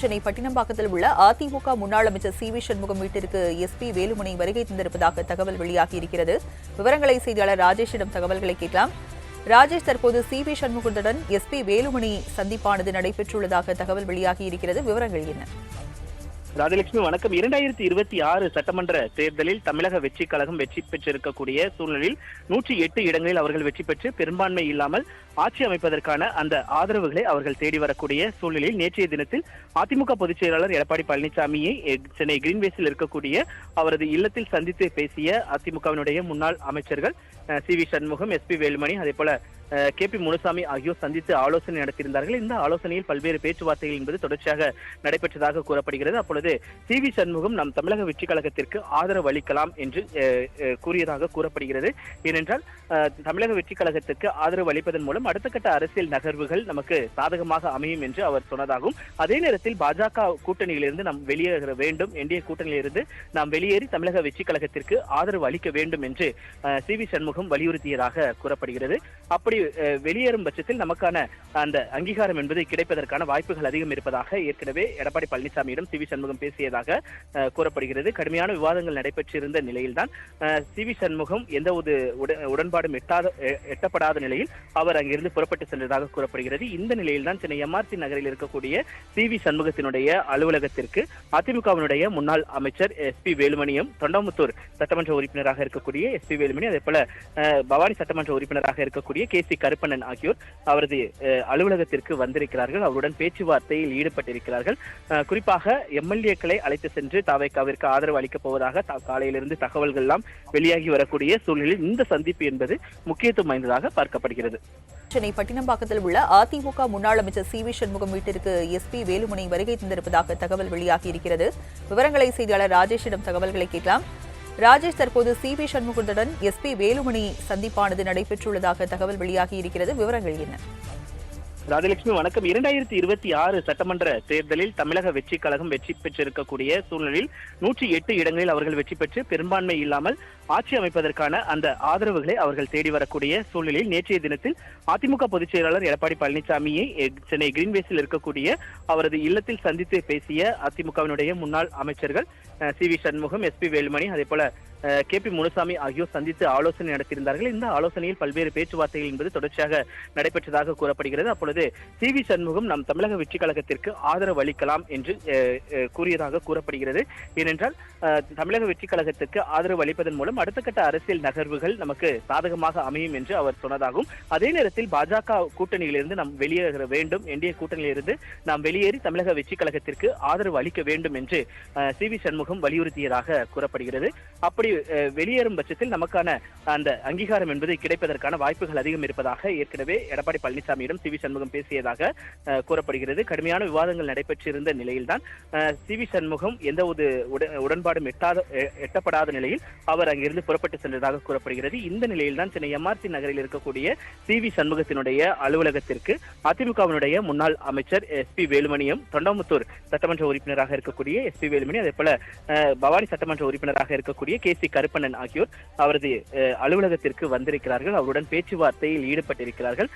சென்னை பட்டினம்பாக்கத்தில் உள்ள அதிமுக முன்னாள் அமைச்சர் சி.வி. சண்முகம் வீட்டிற்கு எஸ்பி வேலுமணி வருகை தந்திருப்பதாக தகவல் வெளியாகியிருக்கிறது. விவரங்களை செய்தியாளர் ராஜேஷிடம் தகவல்களை கேட்கலாம். ராஜேஷ், தற்போது சி.வி. சண்முகத்துடன் எஸ்பி வேலுமணி சந்திப்பானது நடைபெற்றுள்ளதாக தகவல் வெளியாகியிருக்கிறது. விவரங்கள் என்ன? ராஜலட்சுமி வணக்கம். 2026 சட்டமன்ற தேர்தலில் தமிழக வெற்றி கழகம் வெற்றி பெற்றிருக்கக்கூடிய சூழ்நிலையில் 108 இடங்களில் அவர்கள் வெற்றி பெற்று பெரும்பான்மை இல்லாமல் ஆட்சி அமைப்பதற்கான அந்த ஆதரவுகளை அவர்கள் தேடி வரக்கூடிய சூழ்நிலையில் நேற்றைய தினத்தில் அதிமுக பொதுச் செயலாளர் எடப்பாடி பழனிசாமியை சென்னை கிரீன்வேஸில் இருக்கக்கூடிய அவரது இல்லத்தில் சந்தித்து பேசிய அதிமுகவினுடைய முன்னாள் அமைச்சர்கள் சி.வி. சண்முகம், எஸ்பி வேலுமணி, அதே போல கே.பி. முனுசாமி ஆகியோர் சந்தித்து ஆலோசனை நடத்தியிருந்தார்கள். இந்த ஆலோசனையில் பல்வேறு பேச்சுவார்த்தைகள் என்பது தொடர்ச்சியாக நடைபெற்றதாக கூறப்படுகிறது. அப்பொழுது சி.வி. சண்முகம் நம் தமிழக வெற்றி கழகத்திற்கு ஆதரவு அளிக்கலாம் என்று கூறியதாக கூறப்படுகிறது. ஏனென்றால் தமிழக வெற்றி கழகத்திற்கு ஆதரவு அளிப்பதன் மூலம் அடுத்த கட்ட அரசியல் நகர்வுகள் நமக்கு சாதகமாக அமையும் என்று அவர் சொன்னதாகவும், அதே நேரத்தில் பாஜக கூட்டணியிலிருந்து நாம் வெளியேற வேண்டும், என்டிஏ கூட்டணியிலிருந்து நாம் வெளியேறி தமிழக வெற்றி கழகத்திற்கு ஆதரவு அளிக்க வேண்டும் என்று சி.வி. சண்முகம் வலியுறுத்தியதாக கூறப்படுகிறது. அப்படி வெளியேறும் பட்சத்தில் நமக்கான அந்த அங்கீகாரம் என்பது கிடைப்பதற்கான வாய்ப்புகள் அதிகம் இருப்பதாக ஏற்கனவே எடப்பாடி பழனிசாமியிடம் சி.வி. சண்முகம் பேசியதாக கூறப்படுகிறது. கடுமையான விவாதங்கள் நடைபெற்றிருந்த நிலையில்தான் சி.வி. சண்முகம் எந்த ஒரு உடன்பாடும் எட்டப்படாத நிலையில் அவர் அங்கிருந்து புறப்பட்டு சென்றதாக கூறப்படுகிறது. இந்த நிலையில்தான் சென்னை எம்ஆர்சி நகரில் இருக்கக்கூடிய சி.வி. சண்முகத்தினுடைய அலுவலகத்திற்கு அதிமுகவினுடைய முன்னாள் அமைச்சர் எஸ்பி வேலுமணியும், தொண்டாமுத்தூர் சட்டமன்ற உறுப்பினராக இருக்கக்கூடிய எஸ்பி வேலுமணி, அதே போல பவானி சட்டமன்ற உறுப்பினராக இருக்கக்கூடிய கே.சி. கருப்பண்ணன் ஆகியோர் அவரது அலுவலகத்திற்கு வந்திருக்கிறார்கள். அவருடன் பேச்சுவார்த்தையில் ஈடுபட்டிருக்கிறார்கள். குறிப்பாக எம்எல்ஏக்களை அழைத்து சென்று தாவேகாவிற்கு ஆதரவு அளிக்கப் போவதாக காலையிலிருந்து தகவல்கள் எல்லாம் வெளியாகி வரக்கூடிய சூழ்நிலையில் இந்த சந்திப்பு என்பது முக்கியத்துவம் வாய்ந்ததாக பார்க்கப்படுகிறது. சென்னை பட்டினம்பாக்கத்தில் உள்ள அதிமுக முன்னாள் அமைச்சர் சி.வி. சண்முகம் வீட்டிற்கு எஸ்பி வேலுமணி வருகை தந்திருப்பதாக தகவல் வெளியாகியிருக்கிறது. விவரங்களை செய்தியாளர் ராஜேஷிடம் தகவல்களை கேட்கலாம். ராஜேஷ், தற்போது சி.வி. சண்முகத்துடன் எஸ்பி வேலுமணி சந்திப்பானது நடைபெற்றுள்ளதாக தகவல் வெளியாகியிருக்கிறது. விவரங்கள் என்ன? ராஜலட்சுமி வணக்கம். 2026 சட்டமன்ற தேர்தலில் தமிழக வெற்றி கழகம் வெற்றி பெற்றிருக்கக்கூடிய சூழ்நிலையில் 108 இடங்களில் அவர்கள் வெற்றி பெற்று பெரும்பான்மை இல்லாமல் ஆட்சி அமைப்பதற்கான அந்த ஆதரவுகளை அவர்கள் தேடி வரக்கூடிய சூழ்நிலையில் நேற்றைய தினத்தில் அதிமுக பொதுச் செயலாளர் எடப்பாடி பழனிசாமியை சென்னை கிரீன்வேஸில் இருக்கக்கூடிய அவரது இல்லத்தில் சந்தித்து பேசிய அதிமுகவினுடைய முன்னாள் அமைச்சர்கள் சி.வி. சண்முகம், எஸ்பி வேலுமணி, அதே போல கே.பி. முனுசாமி ஆகியோர் சந்தித்து ஆலோசனை நடத்தியிருந்தார்கள். இந்த ஆலோசனையில் பல்வேறு பேச்சுவார்த்தைகள் என்பது தொடர்ச்சியாக நடைபெற்றதாக கூறப்படுகிறது. அப்பொழுது சி.வி. சண்முகம் நம் தமிழக வெற்றி கழகத்திற்கு ஆதரவு அளிக்கலாம் என்று கூறியதாக கூறப்படுகிறது. ஏனென்றால் தமிழக வெற்றி கழகத்திற்கு ஆதரவு அளிப்பதன் மூலம் அடுத்த கட்ட அரசியல் நகர்வுகள் நமக்கு சாதகமாக அமையும் என்று அவர் சொன்னதாகவும், அதே நேரத்தில் பாஜக கூட்டணியிலிருந்து நாம் வெளியேற வேண்டும், என்டிஏ கூட்டணியிலிருந்து நாம் வெளியேறி தமிழக வெற்றி கழகத்திற்கு ஆதரவு அளிக்க வேண்டும் என்று சி.வி. சண்முகம் வலியுறுத்தியதாக கூறப்படுகிறது. அப்படி வெளியேறும் பட்சத்தில் நமக்கான அந்த அங்கீகாரம் என்பது கிடைப்பதற்கான வாய்ப்புகள் அதிகம் இருப்பதாக ஏற்கனவே எடப்பாடி பழனிசாமியிடம் சி.வி. சண்முகம் பேசியதாக கூறப்படுகிறது. கடுமையான விவாதங்கள் நடைபெற்றிருந்த நிலையில்தான் சி.வி. சண்முகம் எந்த ஒரு உடன்பாடும் எட்டப்படாத நிலையில் அவர் அங்கிருந்து புறப்பட்டு சென்றதாக கூறப்படுகிறது. இந்த நிலையில்தான் சென்னை எம்ஆர்சி நகரில் இருக்கக்கூடிய சி.வி. சண்முகத்தினுடைய அலுவலகத்திற்கு அதிமுகவினுடைய முன்னாள் அமைச்சர் எஸ்பி வேலுமணியும், தொண்டாமுத்தூர் சட்டமன்ற உறுப்பினராக இருக்கக்கூடிய எஸ்பி வேலுமணி, அதே போல பவானி சட்டமன்ற உறுப்பினராக இருக்கக்கூடிய கே.சி. கருப்பண்ணன் ஆகியோர் அவரது அலுவலகத்திற்கு வந்திருக்கிறார்கள். அவருடன் பேச்சுவார்த்தையில் ஈடுபட்டிருக்கிறார்கள்.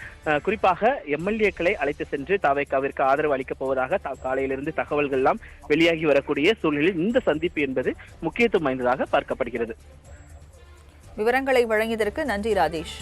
குறிப்பாக எம்எல்ஏக்களை அழைத்து சென்று தாவேகாவிற்கு ஆதரவு அளிக்கப் போவதாக காலையிலிருந்து தகவல்கள் எல்லாம் வெளியாகி வரக்கூடிய சூழ்நிலையில் இந்த சந்திப்பு என்பது முக்கியத்துவம் வாய்ந்ததாக பார்க்கப்படுகிறது. விவரங்களை வழங்கியதற்கு நன்றி ராஜேஷ்.